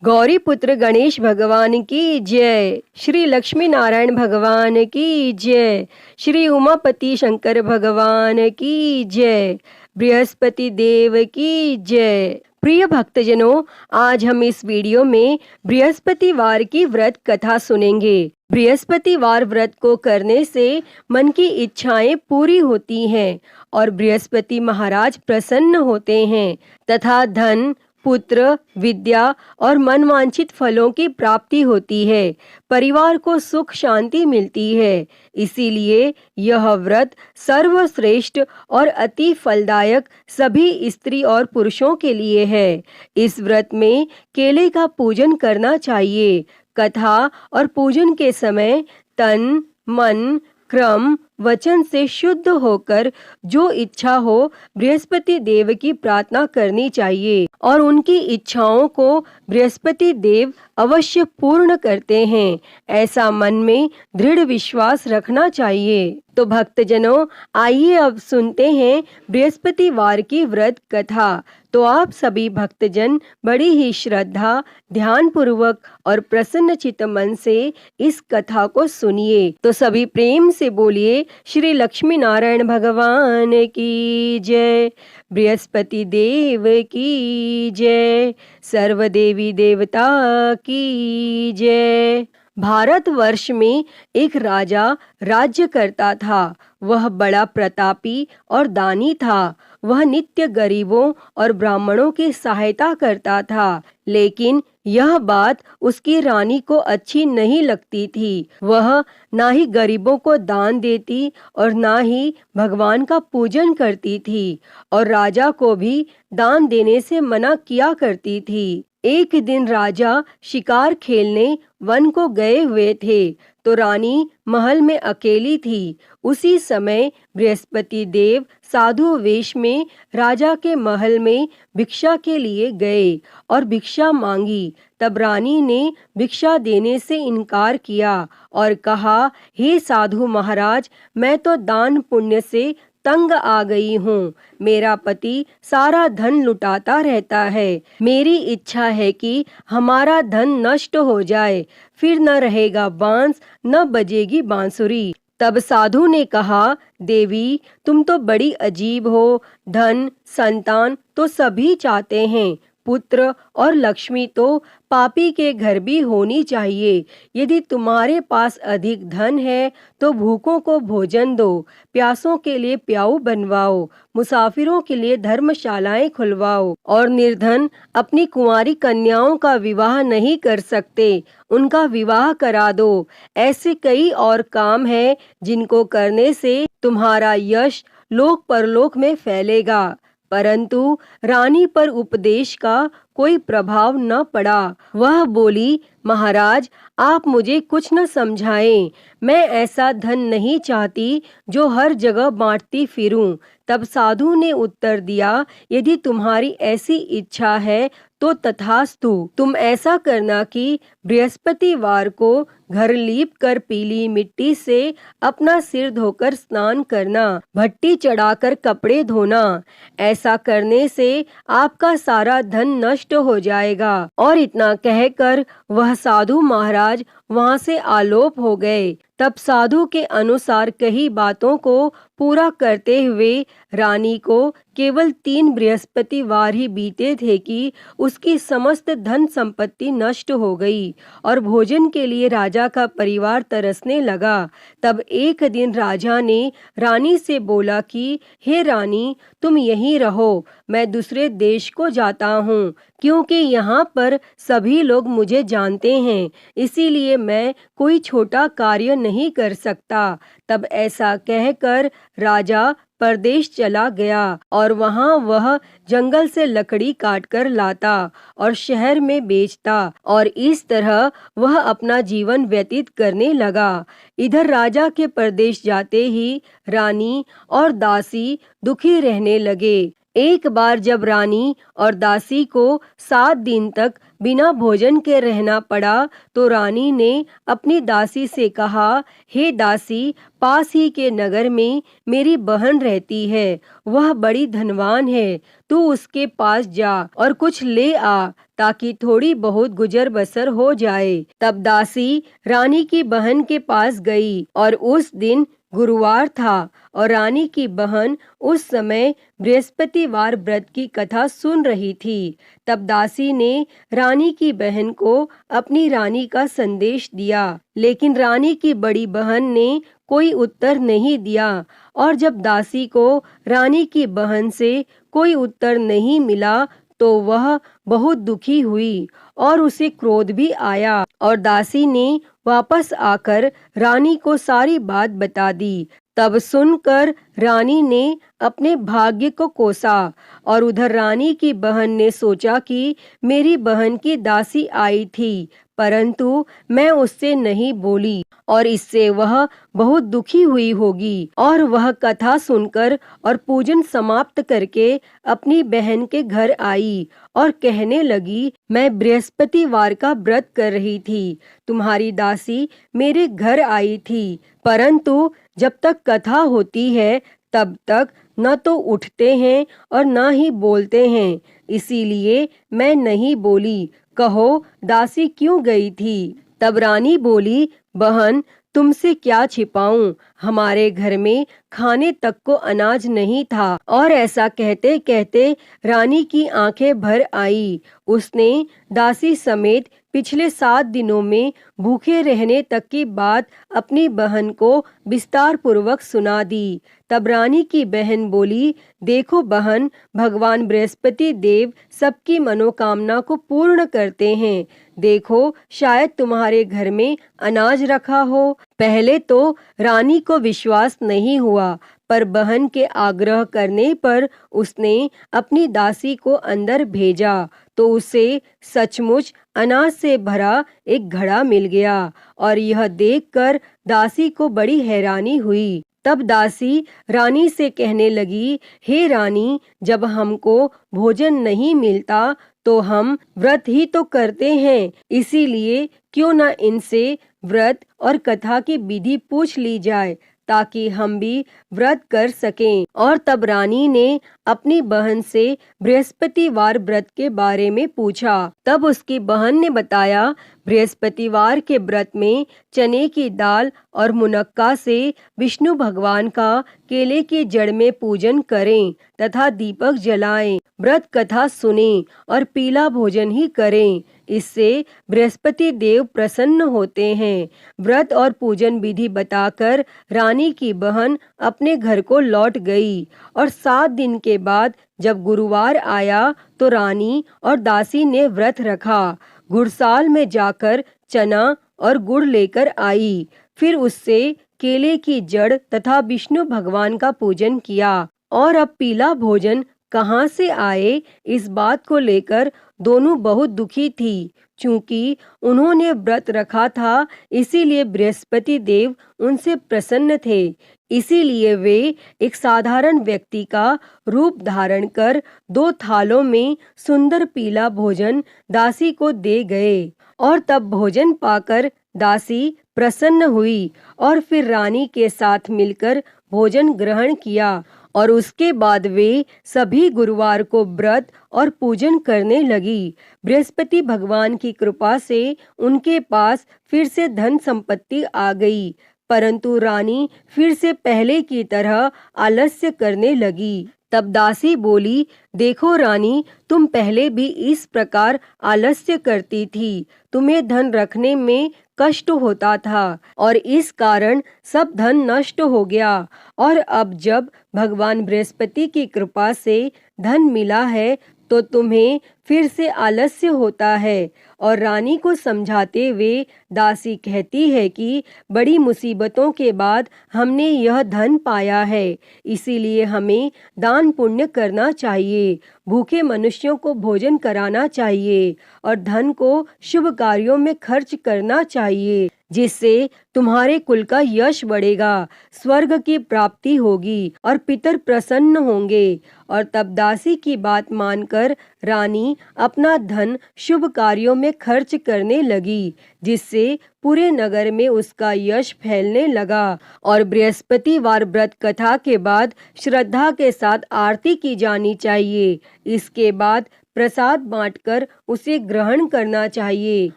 गौरी पुत्र गणेश भगवान की जय। श्री लक्ष्मी नारायण भगवान की जय। श्री उमापति शंकर भगवान की जय। बृहस्पति देव की जय। प्रिय भक्तजनों, आज हम इस वीडियो में बृहस्पतिवार की व्रत कथा सुनेंगे। बृहस्पतिवार व्रत को करने से मन की इच्छाएं पूरी होती हैं और बृहस्पति महाराज प्रसन्न होते हैं तथा धन, पुत्र, विद्या और मनवांछित फलों की प्राप्ति होती है। परिवार को सुख शांति मिलती है। इसीलिए यह व्रत सर्वश्रेष्ठ और अति फलदायक सभी स्त्री और पुरुषों के लिए है। इस व्रत में केले का पूजन करना चाहिए। कथा और पूजन के समय तन, मन, क्रम, वचन से शुद्ध होकर जो इच्छा हो बृहस्पति देव की प्रार्थना करनी चाहिए और उनकी इच्छाओं को बृहस्पति देव अवश्य पूर्ण करते हैं, ऐसा मन में दृढ़ विश्वास रखना चाहिए। तो भक्तजनों, आइए अब सुनते हैं बृहस्पतिवार की व्रत कथा। तो आप सभी भक्तजन बड़ी ही श्रद्धा, ध्यान पूर्वक और प्रसन्न चित्त मन से इस कथा को सुनिए। तो सभी प्रेम से बोलिए श्री लक्ष्मी नारायण भगवान की जय। बृहस्पति देव की जय। सर्व देवी देवता की जय। भारतवर्ष में एक राजा राज्य करता था। वह बड़ा प्रतापी और दानी था। वह नित्य गरीबों और ब्राह्मणों की सहायता करता था, लेकिन यह बात उसकी रानी को अच्छी नहीं लगती थी। वह ना ही गरीबों को दान देती और ना ही भगवान का पूजन करती थी और राजा को भी दान देने से मना किया करती थी। एक दिन राजा शिकार खेलने वन को गए हुए थे तो रानी महल में अकेली थी। उसी समय बृहस्पति देव साधु वेश में राजा के महल में भिक्षा के लिए गए और भिक्षा मांगी। तब रानी ने भिक्षा देने से इनकार किया और कहा, हे साधु महाराज, मैं तो दान पुण्य से तंग आ गई हूँ। मेरा पति सारा धन लुटाता रहता है। मेरी इच्छा है कि हमारा धन नष्ट हो जाए, फिर न रहेगा बांस, न बजेगी बांसुरी। तब साधु ने कहा, देवी, तुम तो बड़ी अजीब हो। धन, संतान तो सभी चाहते हैं, पुत्र और लक्ष्मी तो पापी के घर भी होनी चाहिए। यदि तुम्हारे पास अधिक धन है तो भूखों को भोजन दो, प्यासों के लिए प्याऊ बनवाओ, मुसाफिरों के लिए धर्मशालाएं खुलवाओ और निर्धन अपनी कुंवारी कन्याओं का विवाह नहीं कर सकते, उनका विवाह करा दो। ऐसे कई और काम हैं जिनको करने से तुम्हारा यश लोक परलोक में फैलेगा। परंतु रानी पर उपदेश का कोई प्रभाव न पड़ा। वह बोली, महाराज, आप मुझे कुछ न समझाएं। मैं ऐसा धन नहीं चाहती जो हर जगह बांटती फिरूं। तब साधु ने उत्तर दिया, यदि तुम्हारी ऐसी इच्छा है तो तथास्तु। तुम ऐसा करना कि बृहस्पतिवार को घर लीप कर पीली मिट्टी से अपना सिर धोकर स्नान करना, भट्टी चढ़ाकर कपड़े धोना। ऐसा करने से आपका सारा धन नष्ट हो जाएगा। और इतना कहकर वह साधु महाराज वहां से आलोप हो गए। तब साधु के अनुसार कही बातों को पूरा करते हुए रानी को केवल 3 बृहस्पतिवार ही बीते थे कि उसकी समस्त धन संपत्ति नष्ट हो गई और भोजन के लिए राजा का परिवार तरसने लगा। तब एक दिन राजा ने रानी से बोला कि हे रानी, तुम यहीं रहो, मैं दूसरे देश को जाता हूँ, क्योंकि यहाँ पर सभी लोग मुझे जानते हैं, इसीलिए मैं कोई छोटा कार्य नहीं कर सकता। तब ऐसा कहकर राजा परदेश चला गया और वहां वह जंगल से लकड़ी काटकर लाता और शहर में बेचता और इस तरह वह अपना जीवन व्यतीत करने लगा। इधर राजा के परदेश जाते ही रानी और दासी दुखी रहने लगे। एक बार जब रानी और दासी को 7 दिन तक बिना भोजन के रहना पड़ा तो रानी ने अपनी दासी से कहा, हे दासी, पास ही के नगर में मेरी बहन रहती है, वह बड़ी धनवान है, तू उसके पास जा और कुछ ले आ ताकि थोड़ी बहुत गुजर बसर हो जाए। तब दासी रानी की बहन के पास गई और उस दिन गुरुवार था और रानी की बहन उस समय बृहस्पतिवार व्रत की कथा सुन रही थी। तब दासी ने रानी की बहन को अपनी रानी का संदेश दिया, लेकिन रानी की बड़ी बहन ने कोई उत्तर नहीं दिया। और जब दासी को रानी की बहन से कोई उत्तर नहीं मिला तो वह बहुत दुखी हुई और उसे क्रोध भी आया और दासी ने वापस आकर रानी को सारी बात बता दी। तब सुनकर रानी ने अपने भाग्य को कोसा और उधर रानी की बहन ने सोचा कि मेरी बहन की दासी आई थी, परंतु मैं उससे नहीं बोली और इससे वह बहुत दुखी हुई होगी। और वह कथा सुनकर और पूजन समाप्त करके अपनी बहन के घर आई और कहने लगी, मैं बृहस्पतिवार का व्रत कर रही थी, तुम्हारी दासी मेरे घर आई थी, परंतु जब तक कथा होती है तब तक न तो उठते हैं और न ही बोलते हैं, इसीलिए मैं नहीं बोली। कहो दासी क्यों गई थी? तब रानी बोली, बहन तुमसे क्या छिपाऊं, हमारे घर में खाने तक को अनाज नहीं था। और ऐसा कहते कहते रानी की आंखें भर आई। उसने दासी समेत पिछले 7 दिनों में भूखे रहने तक की बात अपनी बहन को विस्तार पूर्वक सुना दी। तब रानी की बहन बोली, देखो बहन, भगवान बृहस्पति देव सबकी मनोकामना को पूर्ण करते हैं। देखो शायद तुम्हारे घर में अनाज रखा हो। पहले तो रानी को विश्वास नहीं हुआ, पर बहन के आग्रह करने पर उसने अपनी दासी को अंदर भेजा तो उसे सचमुच अनाज से भरा एक घड़ा मिल गया और यह देखकर दासी को बड़ी हैरानी हुई। तब दासी रानी से कहने लगी, हे रानी, जब हमको भोजन नहीं मिलता तो हम व्रत ही तो करते हैं, इसीलिए क्यों न इनसे व्रत और कथा की विधि पूछ ली जाए ताकि हम भी व्रत कर सकें। और तब रानी ने अपनी बहन से बृहस्पतिवार व्रत के बारे में पूछा। तब उसकी बहन ने बताया, बृहस्पतिवार के व्रत में चने की दाल और मुनक्का से विष्णु भगवान का केले की जड़ में पूजन करें तथा दीपक जलाएं, व्रत कथा सुनें और पीला भोजन ही करें, इससे बृहस्पति देव प्रसन्न होते हैं। व्रत और पूजन विधि बताकर रानी की बहन अपने घर को लौट गई और 7 दिन के बाद जब गुरुवार आया तो रानी और दासी ने व्रत रखा। गुड़साल में जाकर चना और गुड़ लेकर आई, फिर उससे केले की जड़ तथा विष्णु भगवान का पूजन किया। और अब पीला भोजन कहाँ से आए, इस बात को लेकर दोनों बहुत दुखी थी। चूंकि उन्होंने व्रत रखा था इसीलिए बृहस्पति देव उनसे प्रसन्न थे, इसीलिए वे एक साधारण व्यक्ति का रूप धारण कर 2 थालों में सुंदर पीला भोजन दासी को दे गए। और तब भोजन पाकर दासी प्रसन्न हुई और फिर रानी के साथ मिलकर भोजन ग्रहण किया और उसके बाद वे सभी गुरुवार को व्रत और पूजन करने लगी। बृहस्पति भगवान की कृपा से उनके पास फिर से धन संपत्ति आ गई, परंतु रानी फिर से पहले की तरह आलस्य करने लगी। तब दासी बोली, देखो रानी, तुम पहले भी इस प्रकार आलस्य करती थी, तुम्हें धन रखने में कष्ट होता था और इस कारण सब धन नष्ट हो गया। और अब जब भगवान बृहस्पति की कृपा से धन मिला है तो तुम्हें फिर से आलस्य होता है। और रानी को समझाते हुए दासी कहती है कि बड़ी मुसीबतों के बाद हमने यह धन पाया है, इसीलिए हमें दान पुण्य करना चाहिए, भूखे मनुष्यों को भोजन कराना चाहिए और धन को शुभ कार्यों में खर्च करना चाहिए, जिससे तुम्हारे कुल का यश बढ़ेगा, स्वर्ग की प्राप्ति होगी और पितर प्रसन्न होंगे। और तब दासी की बात मानकर रानी अपना धन शुभ कार्यों में खर्च करने लगी, जिससे पूरे नगर में उसका यश फैलने लगा। और बृहस्पतिवार व्रत कथा के बाद श्रद्धा के साथ आरती की जानी चाहिए। इसके बाद प्रसाद बांटकर उसे ग्रहण करना चाहिए।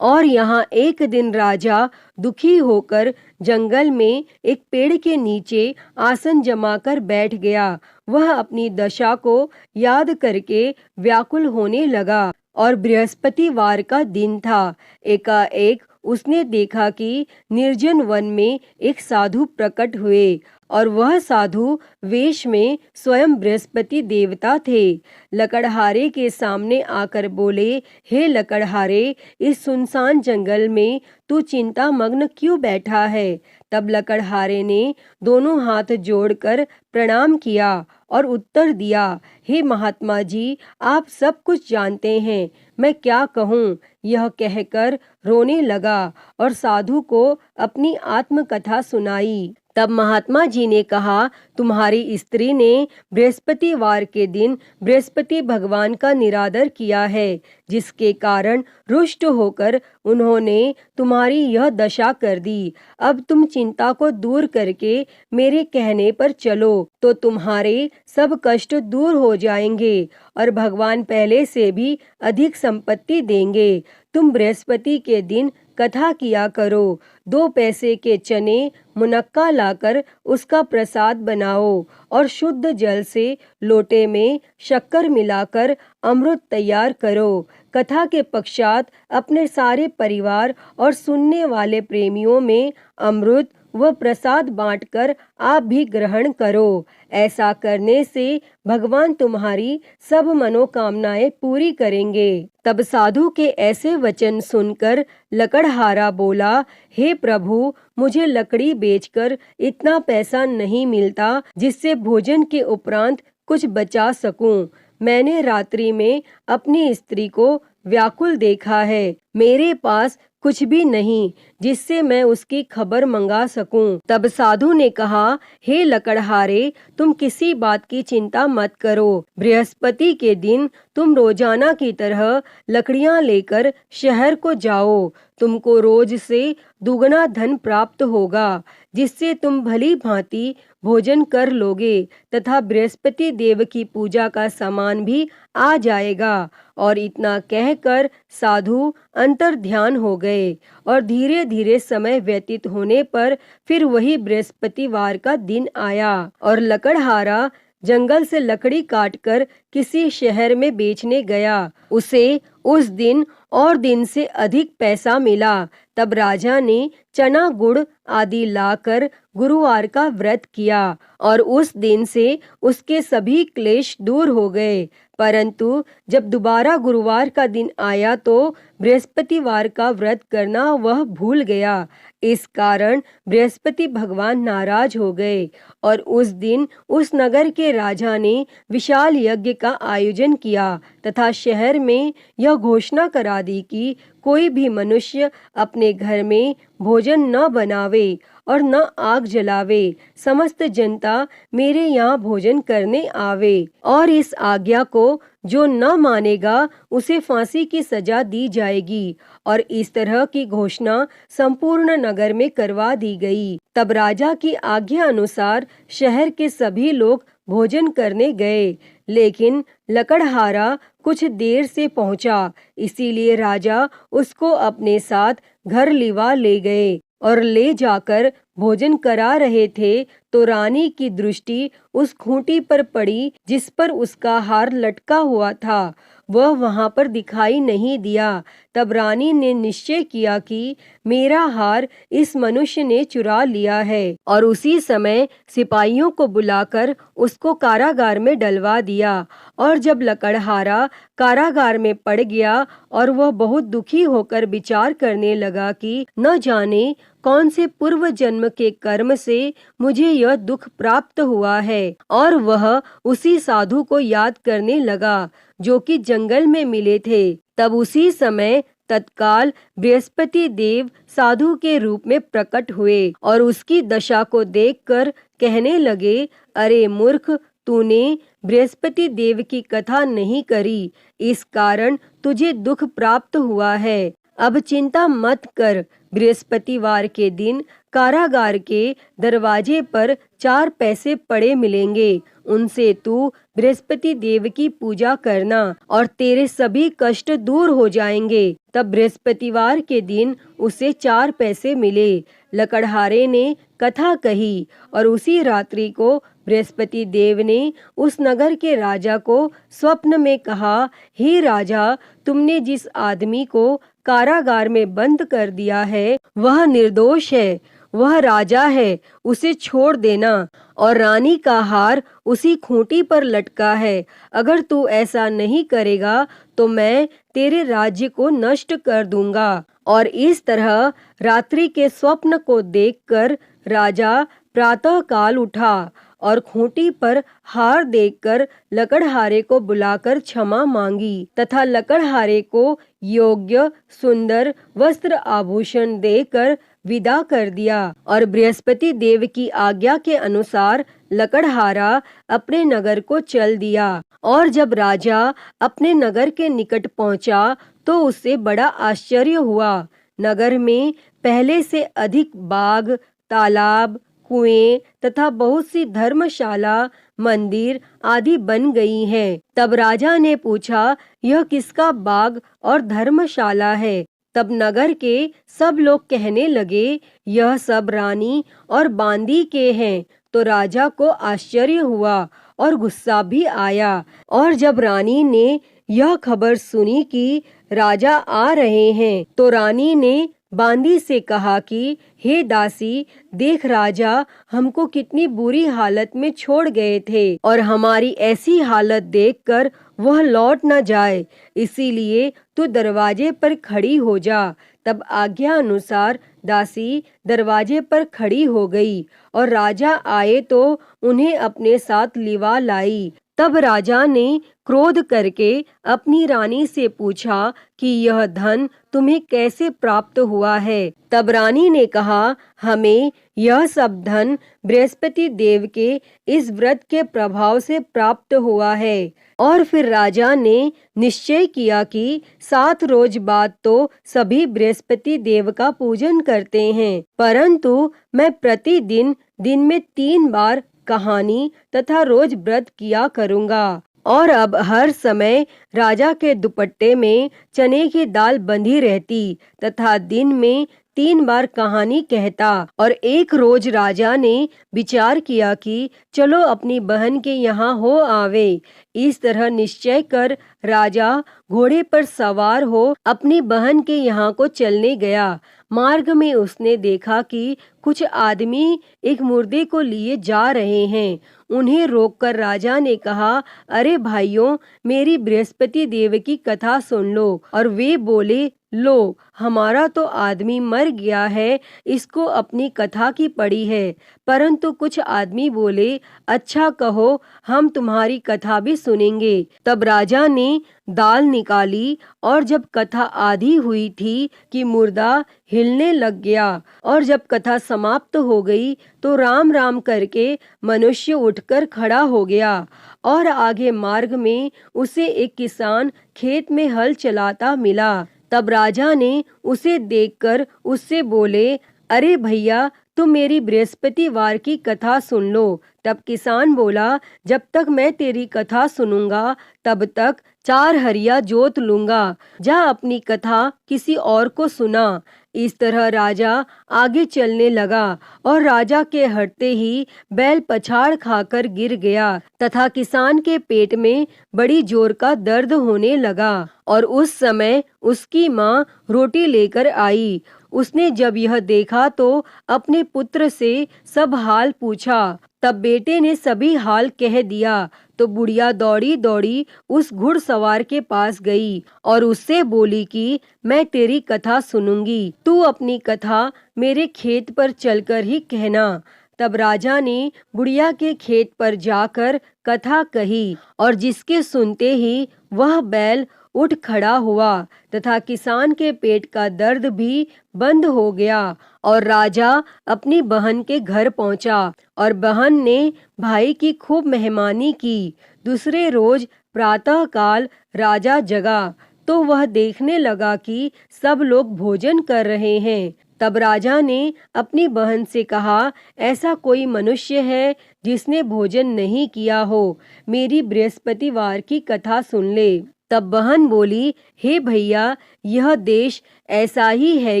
और यहाँ एक दिन राजा दुखी होकर जंगल में एक पेड़ के नीचे आसन जमाकर बैठ गया। वह अपनी दशा को याद करके व्याकुल होने लगा और बृहस्पतिवार का दिन था। एकाएक उसने देखा कि निर्जन वन में एक साधु प्रकट हुए और वह साधु वेश में स्वयं बृहस्पति देवता थे। लकड़हारे के सामने आकर बोले, हे लकड़हारे, इस सुनसान जंगल में तू चिंता मग्न क्यों बैठा है? तब लकड़हारे ने दोनों हाथ जोड़कर प्रणाम किया और उत्तर दिया, हे महात्मा जी, आप सब कुछ जानते हैं, मैं क्या कहूँ? यह कहकर रोने लगा और साधु को अपनी आत्मकथा सुनाई। तब महात्मा जी ने कहा, तुम्हारी स्त्री ने बृहस्पतिवार के दिन बृहस्पति भगवान का निरादर किया है, जिसके कारण रुष्ट होकर उन्होंने तुम्हारी यह दशा कर दी। अब तुम चिंता को दूर करके मेरे कहने पर चलो तो तुम्हारे सब कष्ट दूर हो जाएंगे और भगवान पहले से भी अधिक संपत्ति देंगे। तुम बृहस्पति के दिन कथा किया करो। 2 पैसे के चने मुनक्का लाकर उसका प्रसाद बनाओ और शुद्ध जल से लोटे में शक्कर मिलाकर अमृत तैयार करो। कथा के पश्चात अपने सारे परिवार और सुनने वाले प्रेमियों में अमृत व प्रसाद बांटकर आप भी ग्रहण करो। ऐसा करने से भगवान तुम्हारी सब मनोकामनाएं पूरी करेंगे। तब साधु के ऐसे वचन सुनकर लकड़हारा बोला, हे प्रभु, मुझे लकड़ी बेचकर इतना पैसा नहीं मिलता जिससे भोजन के उपरांत कुछ बचा सकूं। मैंने रात्रि में अपनी स्त्री को व्याकुल देखा है। मेरे पास कुछ भी नहीं जिससे मैं उसकी खबर मंगा सकूं। तब साधु ने कहा, हे लकड़हारे, तुम किसी बात की चिंता मत करो। बृहस्पति के दिन तुम रोजाना की तरह लकड़ियां लेकर शहर को जाओ। तुमको रोज से दुगना धन प्राप्त होगा, जिससे तुम भली भांति भोजन कर लोगे तथा बृहस्पति देव की पूजा का सामान भी आ जाएगा। और इतना कहकर साधु अंतर ध्यान हो गए और धीरे धीरे समय व्यतीत होने पर फिर वही बृहस्पतिवार का दिन आया और लकड़हारा जंगल से लकड़ी काटकर किसी शहर में बेचने गया। उसे उस दिन और दिन से अधिक पैसा मिला। तब राजा ने चना गुड़ आदि लाकर गुरुवार का व्रत किया और उस दिन से उसके सभी क्लेश दूर हो गए। परंतु जब दोबारा गुरुवार का दिन आया तो बृहस्पतिवार का व्रत करना वह भूल गया। इस कारण बृहस्पति भगवान नाराज हो गए और उस दिन उस नगर के राजा ने विशाल यज्ञ का आयोजन किया तथा शहर में यह घोषणा करा दी कि कोई भी मनुष्य अपने घर में भोजन न बनावे और न आग जलावे। समस्त जनता मेरे यहाँ भोजन करने आवे और इस आज्ञा को जो न मानेगा उसे फांसी की सजा दी जाएगी। और इस तरह की घोषणा संपूर्ण नगर में करवा दी गई। तब राजा की आज्ञा अनुसार शहर के सभी लोग भोजन करने गए, लेकिन लकड़हारा कुछ देर से पहुंचा, इसीलिए राजा उसको अपने साथ घर लिवा ले गए और ले जाकर भोजन करा रहे थे तो रानी की दृष्टि उस खूंटी पर पड़ी जिस पर उसका हार लटका हुआ था। वह वहां पर दिखाई नहीं दिया। तब रानी ने निश्चय किया कि मेरा हार इस मनुष्य ने चुरा लिया है और उसी समय सिपाहियों को बुलाकर उसको कारागार में डलवा दिया। और जब लकड़हारा कारागार में पड़ गया और वह बहुत दुखी होकर विचार करने लगा कि न जाने कौन से पूर्व जन्म के कर्म से मुझे यह दुख प्राप्त हुआ है, और वह उसी साधु को याद करने लगा जो कि जंगल में मिले थे। तब उसी समय तत्काल बृहस्पति देव साधु के रूप में प्रकट हुए और उसकी दशा को देखकर कहने लगे, अरे मूर्ख, तूने बृहस्पति देव की कथा नहीं करी, इस कारण तुझे दुख प्राप्त हुआ है। अब चिंता मत कर, बृहस्पतिवार के दिन कारागार के दरवाजे पर 4 पैसे पड़े मिलेंगे, उनसे तू बृहस्पति देव की पूजा करना और तेरे सभी कष्ट दूर हो जाएंगे। तब बृहस्पतिवार के दिन उसे 4 पैसे मिले। लकड़हारे ने कथा कही और उसी रात्रि को बृहस्पति देव ने उस नगर के राजा को स्वप्न में कहा, हे राजा, तुमने जिस आदमी को कारागार में बंद कर दिया है वह निर्दोष है, वह राजा है, उसे छोड़ देना, और रानी का हार उसी खूंटी पर लटका है। अगर तू ऐसा नहीं करेगा तो मैं तेरे राज्य को नष्ट कर दूंगा। और इस तरह रात्रि के स्वप्न को देखकर राजा प्रातः काल उठा और खूंटी पर हार देखकर लकड़हारे को बुलाकर क्षमा मांगी तथा लकड़हारे को योग्य सुंदर वस्त्र आभूषण देकर विदा कर दिया। और बृहस्पति देव की आज्ञा के अनुसार लकड़हारा अपने नगर को चल दिया। और जब राजा अपने नगर के निकट पहुंचा तो उससे बड़ा आश्चर्य हुआ। नगर में पहले से अधिक बाग, तालाब, कुएं तथा बहुत सी धर्मशाला, मंदिर आदि बन गई हैं। तब राजा ने पूछा, यह किसका बाग और धर्मशाला है? तब नगर के सब लोग कहने लगे, यह सब रानी और बांदी के हैं। तो राजा को आश्चर्य हुआ और गुस्सा भी आया। और जब रानी ने यह खबर सुनी कि राजा आ रहे हैं तो रानी ने बांदी से कहा कि हे दासी, देख राजा हमको कितनी बुरी हालत में छोड़ गए थे और हमारी ऐसी हालत देखकर वह लौट न जाए, इसीलिए तू दरवाजे पर खड़ी हो जा। तब आज्ञा अनुसार दासी दरवाजे पर खड़ी हो गई और राजा आए तो उन्हें अपने साथ लिवा लाई। तब राजा ने क्रोध करके अपनी रानी से पूछा कि यह धन तुम्हें कैसे प्राप्त हुआ है? तब रानी ने कहा, हमें यह सब धन बृहस्पति देव के इस व्रत के प्रभाव से प्राप्त हुआ है। और फिर राजा ने निश्चय किया कि 7 रोज बाद तो सभी बृहस्पति देव का पूजन करते हैं, परंतु मैं प्रतिदिन दिन में 3 बार कहानी तथा रोज व्रत किया करूँगा। और अब हर समय राजा के दुपट्टे में चने की दाल बंधी रहती तथा दिन में 3 बार कहानी कहता। और एक रोज राजा ने विचार किया कि चलो अपनी बहन के यहाँ हो आवे। इस तरह निश्चय कर राजा घोड़े पर सवार हो अपनी बहन के यहाँ को चलने गया। मार्ग में उसने देखा कि कुछ आदमी एक मुर्दे को लिए जा रहे हैं। उन्हें रोककर राजा ने कहा, अरे भाइयों, मेरी बृहस्पति देव की कथा सुन लो। और वे बोले, लो, हमारा तो आदमी मर गया है, इसको अपनी कथा की पड़ी है। परंतु कुछ आदमी बोले, अच्छा कहो, हम तुम्हारी कथा भी सुनेंगे। तब राजा ने दाल निकाली और जब कथा आधी हुई थी कि मुर्दा हिलने लग गया। और जब कथा समाप्त हो गई तो राम राम करके मनुष्य उठकर खड़ा हो गया। और आगे मार्ग में उसे एक किसान खेत में हल चलाता मिला। तब राजा ने उसे देखकर उससे बोले, अरे भैया, तुम मेरी बृहस्पतिवार की कथा सुन लो। तब किसान बोला, जब तक मैं तेरी कथा सुनूंगा तब तक 4 हरिया जोत लूंगा। जा अपनी कथा किसी और को सुना। इस तरह राजा आगे चलने लगा और राजा के हटते ही बैल पछाड़ खाकर गिर गया तथा किसान के पेट में बड़ी जोर का दर्द होने लगा। और उस समय उसकी माँ रोटी लेकर आई। उसने जब यह देखा तो अपने पुत्र से सब हाल पूछा। तब बेटे ने सभी हाल कह दिया। तो बुढ़िया दौड़ी दौड़ी उस घुड़सवार के पास गई और उससे बोली कि मैं तेरी कथा सुनूंगी, तू अपनी कथा मेरे खेत पर चलकर ही कहना। तब राजा ने बुढ़िया के खेत पर जाकर कथा कही और जिसके सुनते ही वह बैल उठ खड़ा हुआ तथा किसान के पेट का दर्द भी बंद हो गया। और राजा अपनी बहन के घर पहुंचा और बहन ने भाई की खूब मेहमानी की। दूसरे रोज प्रातः काल राजा जगा तो वह देखने लगा कि सब लोग भोजन कर रहे हैं। तब राजा ने अपनी बहन से कहा, ऐसा कोई मनुष्य है जिसने भोजन नहीं किया हो, मेरी बृहस्पतिवार की कथा सुन ले। तब बहन बोली, हे भैया, यह देश ऐसा ही है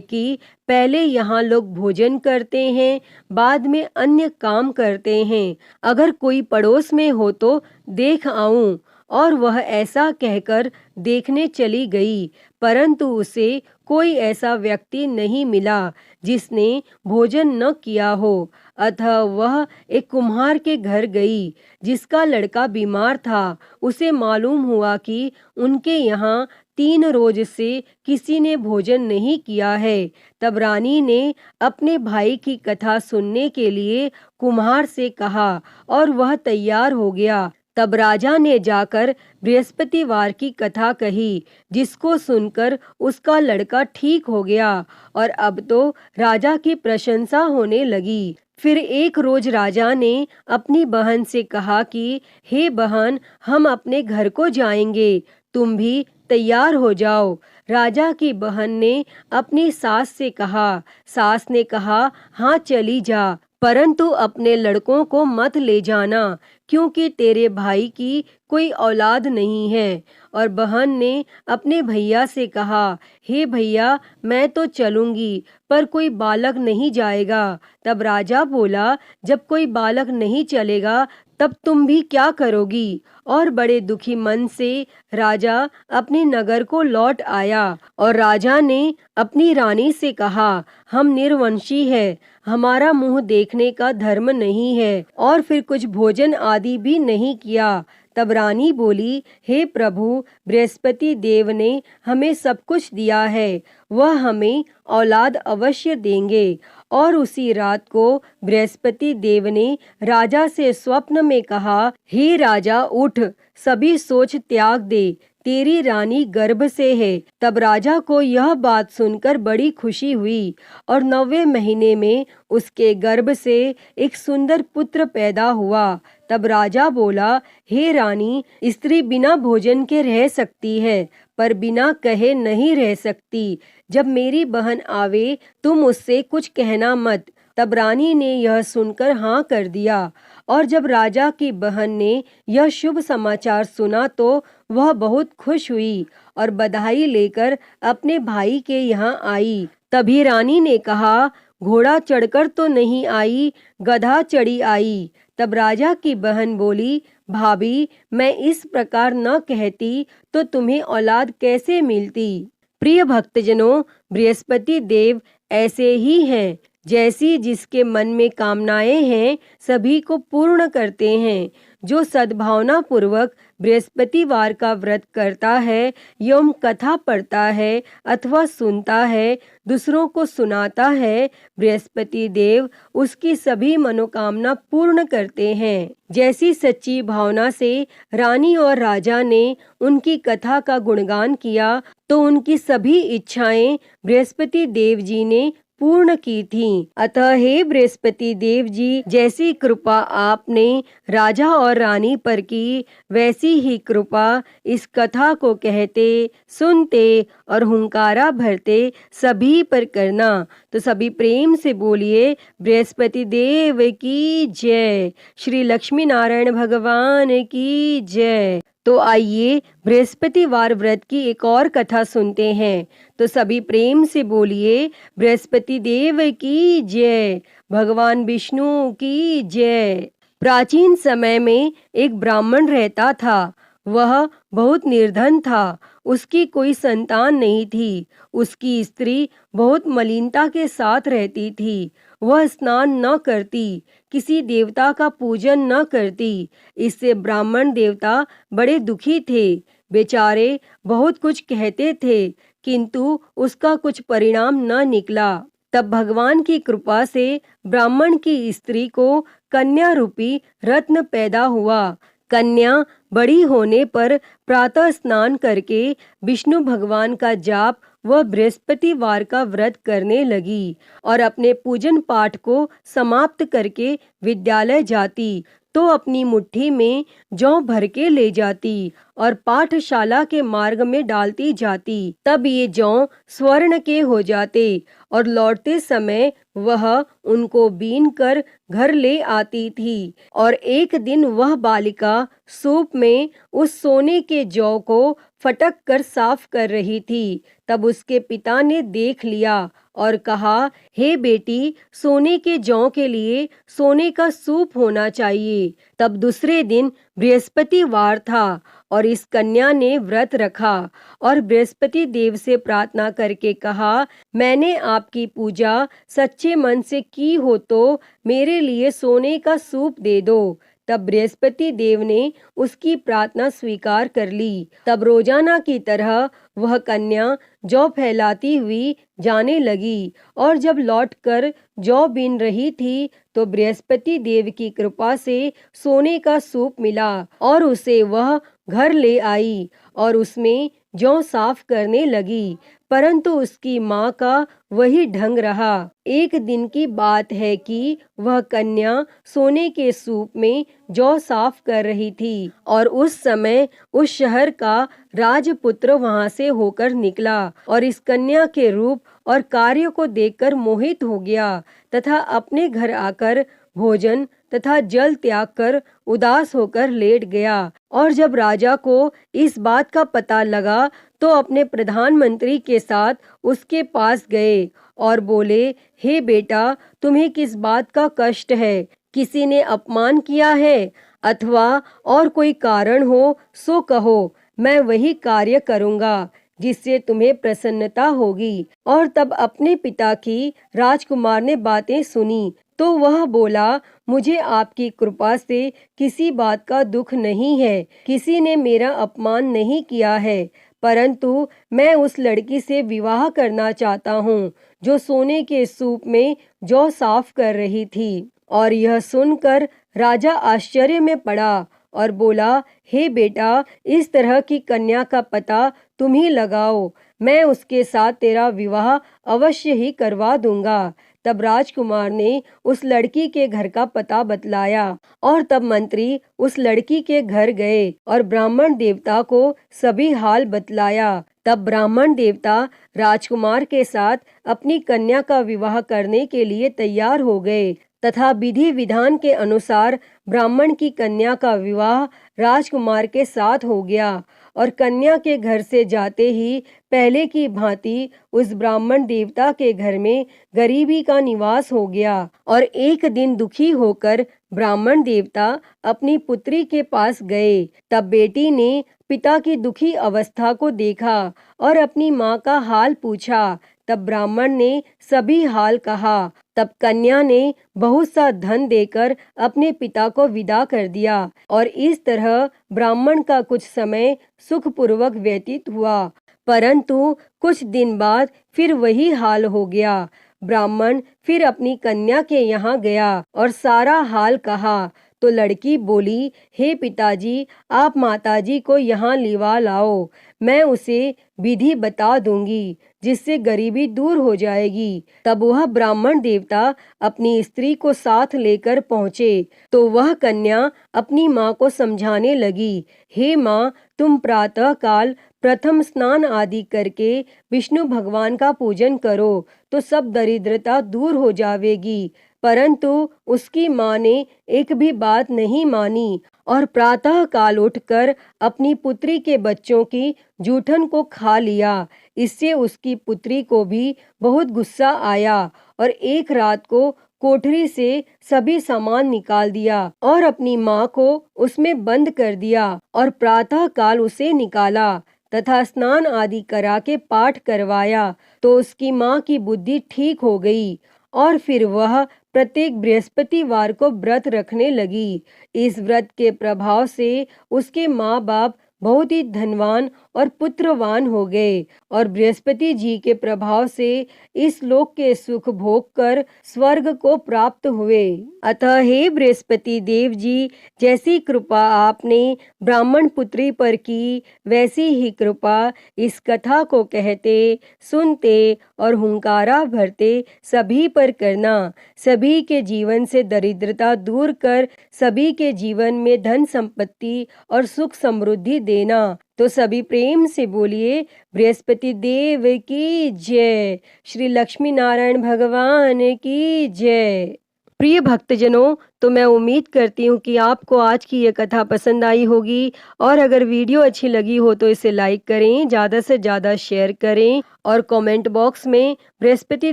कि पहले यहाँ लोग भोजन करते हैं, बाद में अन्य काम करते हैं। अगर कोई पड़ोस में हो तो देख आऊं। और वह ऐसा कहकर देखने चली गई, परंतु उसे कोई ऐसा व्यक्ति नहीं मिला जिसने भोजन न किया हो। अतः वह एक कुम्हार के घर गई जिसका लड़का बीमार था। उसे मालूम हुआ कि उनके यहाँ 3 रोज से किसी ने भोजन नहीं किया है। तब रानी ने अपने भाई की कथा सुनने के लिए कुम्हार से कहा और वह तैयार हो गया। तब राजा ने जाकर बृहस्पतिवार की कथा कही, जिसको सुनकर उसका लड़का ठीक हो गया और अब तो राजा की प्रशंसा होने लगी। फिर एक रोज राजा ने अपनी बहन से कहा कि हे बहन, हम अपने घर को जाएंगे, तुम भी तैयार हो जाओ। राजा की बहन ने अपनी सास से कहा। सास ने कहा, हाँ चली जा, परंतु अपने लड़कों को मत ले जाना, क्योंकि तेरे भाई की कोई औलाद नहीं है। और बहन ने अपने भैया से कहा, हे भैया, मैं तो चलूंगी, पर कोई बालक नहीं जाएगा। तब राजा बोला, जब कोई बालक नहीं चलेगा तब तुम भी क्या करोगी? और बड़े दुखी मन से राजा अपने नगर को लौट आया। और राजा ने अपनी रानी से कहा, हम निर्वंशी है, हमारा मुंह देखने का धर्म नहीं है, और फिर कुछ भोजन आदि भी नहीं किया। तब रानी बोली, हे प्रभु, बृहस्पति देव ने हमें सब कुछ दिया है, वह हमें औलाद अवश्य देंगे। और उसी रात को बृहस्पति देव ने राजा से स्वप्न में कहा, हे राजा, उठ, सभी सोच त्याग दे, तेरी रानी गर्भ से है। तब राजा को यह बात सुनकर बड़ी खुशी हुई और 9वें महीने में उसके गर्भ से एक सुंदर पुत्र पैदा हुआ। तब राजा बोला, हे रानी, स्त्री बिना भोजन के रह सकती है, पर बिना कहे नहीं रह सकती। जब मेरी बहन आवे तुम उससे कुछ कहना मत। तब रानी ने यह सुनकर हाँ कर दिया। और जब राजा की बहन ने यह शुभ समाचार सुना तो वह बहुत खुश हुई और बधाई लेकर अपने भाई के यहाँ आई। तभी रानी ने कहा, घोड़ा चढ़कर तो नहीं आई, गधा चढ़ी आई। तब राजा की बहन बोली, भाभी, मैं इस प्रकार न कहती तो तुम्हें औलाद कैसे मिलती। प्रिय भक्तजनों, बृहस्पति देव ऐसे ही हैं, जैसी जिसके मन में कामनाएं हैं सभी को पूर्ण करते हैं। जो सद्भावना पूर्वक बृहस्पतिवार का व्रत करता है एवं कथा पढ़ता है अथवा सुनता है, दूसरों को सुनाता है, बृहस्पति देव उसकी सभी मनोकामना पूर्ण करते हैं। जैसी सच्ची भावना से रानी और राजा ने उनकी कथा का गुणगान किया तो उनकी सभी इच्छाएं बृहस्पति देव जी ने पूर्ण की थीं। अतः हे बृहस्पति देव जी, जैसी कृपा आपने राजा और रानी पर की, वैसी ही कृपा इस कथा को कहते, सुनते और हुंकारा भरते सभी पर करना। तो सभी प्रेम से बोलिए, बृहस्पति देव की जय, श्री लक्ष्मी नारायण भगवान की जय। तो आइए बृहस्पतिवार व्रत की एक और कथा सुनते हैं। तो सभी प्रेम से बोलिए, बृहस्पति देव की जय, भगवान विष्णु की जय। प्राचीन समय में एक ब्राह्मण रहता था। वह बहुत निर्धन था, उसकी कोई संतान नहीं थी। उसकी स्त्री बहुत मलिनता के साथ रहती थी। वह स्नान न करती, किसी देवता का पूजन न करती। इससे ब्राह्मण देवता बड़े दुखी थे। बेचारे बहुत कुछ कहते थे, किंतु उसका कुछ परिणाम न निकला। तब भगवान की कृपा से ब्राह्मण की स्त्री को कन्या रूपी रत्न पैदा हुआ। कन्या बड़ी होने पर प्रातः स्नान करके विष्णु भगवान का जाप व बृहस्पतिवार का व्रत करने लगी और अपने पूजन पाठ को समाप्त करके विद्यालय जाती तो अपनी मुट्ठी में जौ भर के ले जाती और पाठशाला के मार्ग में डालती जाती। तब ये जौ स्वर्ण के हो जाते और लौटते समय वह उनको बीन कर घर ले आती थी। और एक दिन वह बालिका सूप में उस सोने के जौ को फटक कर साफ कर रही थी। तब उसके पिता ने देख लिया और कहा, हे बेटी, सोने के जौ के लिए सोने का सूप होना चाहिए। तब दूसरे दिन बृहस्पतिवार था और इस कन्या ने व्रत रखा और बृहस्पति देव से प्रार्थना करके कहा, मैंने आपकी पूजा सच्चे मन से की हो तो मेरे लिए सोने का सूप दे दो। तब बृहस्पति देव ने उसकी प्रार्थना स्वीकार कर ली। तब रोजाना की तरह वह कन्या जौ फैलाती हुई जाने लगी और जब लौटकर जौ बीन रही थी तो बृहस्पति देव की कृपा से सोने का सूप मिला और उसे वह घर ले आई और उसमें जौ साफ करने लगी। परंतु उसकी माँ का वही ढंग रहा। एक दिन की बात है कि वह कन्या सोने के सूप में जौ साफ कर रही थी और उस समय उस शहर का राजपुत्र वहां से होकर निकला और इस कन्या के रूप और कार्य को देखकर मोहित हो गया तथा अपने घर आकर भोजन तथा जल त्याग कर उदास होकर लेट गया। और जब राजा को इस बात का पता लगा तो अपने प्रधानमंत्री के साथ उसके पास गए और बोले, हे बेटा, तुम्हें किस बात का कष्ट है? किसी ने अपमान किया है अथवा और कोई कारण हो सो कहो, मैं वही कार्य करूँगा जिससे तुम्हें प्रसन्नता होगी। और तब अपने पिता की राजकुमार ने बातें सुनी तो वह बोला, मुझे आपकी कृपा से किसी बात का दुख नहीं है, किसी ने मेरा अपमान नहीं किया है, परंतु मैं उस लड़की से विवाह करना चाहता हूँ जो सोने के सूप में जौ साफ कर रही थी। और यह सुनकर राजा आश्चर्य में पड़ा और बोला, हे बेटा, इस तरह की कन्या का पता तुम ही लगाओ, मैं उसके साथ तेरा विवाह अवश्य ही करवा दूंगा। तब राजकुमार ने उस लड़की के घर का पता बतलाया और तब मंत्री उस लड़की के घर गए और ब्राह्मण देवता को सभी हाल बतलाया। तब ब्राह्मण देवता राजकुमार के साथ अपनी कन्या का विवाह करने के लिए तैयार हो गए तथा विधि विधान के अनुसार ब्राह्मण की कन्या का विवाह राजकुमार के साथ हो गया। और कन्या के घर से जाते ही पहले की भांति उस ब्राह्मण देवता के घर में गरीबी का निवास हो गया। और एक दिन दुखी होकर ब्राह्मण देवता अपनी पुत्री के पास गए। तब बेटी ने पिता की दुखी अवस्था को देखा और अपनी माँ का हाल पूछा। तब ब्राह्मण ने सभी हाल कहा। तब कन्या ने बहुत सा धन देकर अपने पिता को विदा कर दिया और इस तरह ब्राह्मण का कुछ समय सुखपूर्वक व्यतीत हुआ। परंतु कुछ दिन बाद फिर वही हाल हो गया। ब्राह्मण फिर अपनी कन्या के यहाँ गया और सारा हाल कहा तो लड़की बोली, हे पिताजी, आप माताजी को यहाँ लिवा लाओ, मैं उसे विधि बता दूंगी जिससे गरीबी दूर हो जाएगी। तब वह ब्राह्मण देवता अपनी स्त्री को साथ लेकर पहुँचे तो वह कन्या अपनी माँ को समझाने लगी, हे माँ, तुम प्रातः काल प्रथम स्नान आदि करके विष्णु भगवान का पूजन करो तो सब दरिद्रता दूर हो जाएगी। परंतु उसकी माँ ने एक भी बात नहीं मानी और प्रातः काल उठकर अपनी पुत्री के बच्चों की जूठन को खा लिया। इससे उसकी पुत्री को भी बहुत गुस्सा आया और एक रात को कोठरी से सभी सामान निकाल दिया और अपनी माँ को उसमें बंद कर दिया और प्रातः काल उसे निकाला तथा स्नान आदि करा के पाठ करवाया तो उसकी माँ की बुद्धि ठीक हो गई और फिर वह प्रत्येक बृहस्पतिवार को व्रत रखने लगी। इस व्रत के प्रभाव से उसके माँ बाप बहुत ही धनवान और पुत्रवान हो गए और बृहस्पति जी के प्रभाव से इस लोक के सुख भोग कर स्वर्ग को प्राप्त हुए। अतः हे बृहस्पति देव जी, जैसी कृपा आपने ब्राह्मण पुत्री पर की, वैसी ही कृपा इस कथा को कहते, सुनते और हुंकारा भरते सभी पर करना। सभी के जीवन से दरिद्रता दूर कर सभी के जीवन में धन संपत्ति और सुख समृद्धि देना। तो सभी प्रेम से बोलिए बृहस्पति देव की जय, श्री लक्ष्मी नारायण भगवान की जय। प्रिय भक्तजनों, तो मैं उम्मीद करती हूँ कि आपको आज की ये कथा पसंद आई होगी और अगर वीडियो अच्छी लगी हो तो इसे लाइक करें, ज़्यादा से ज़्यादा शेयर करें और कमेंट बॉक्स में बृहस्पति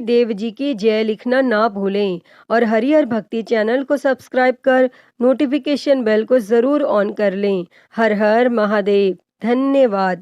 देव जी की जय लिखना ना भूलें और हरिहर भक्ति चैनल को सब्सक्राइब कर नोटिफिकेशन बेल को ज़रूर ऑन कर लें। हर हर महादेव। धन्यवाद।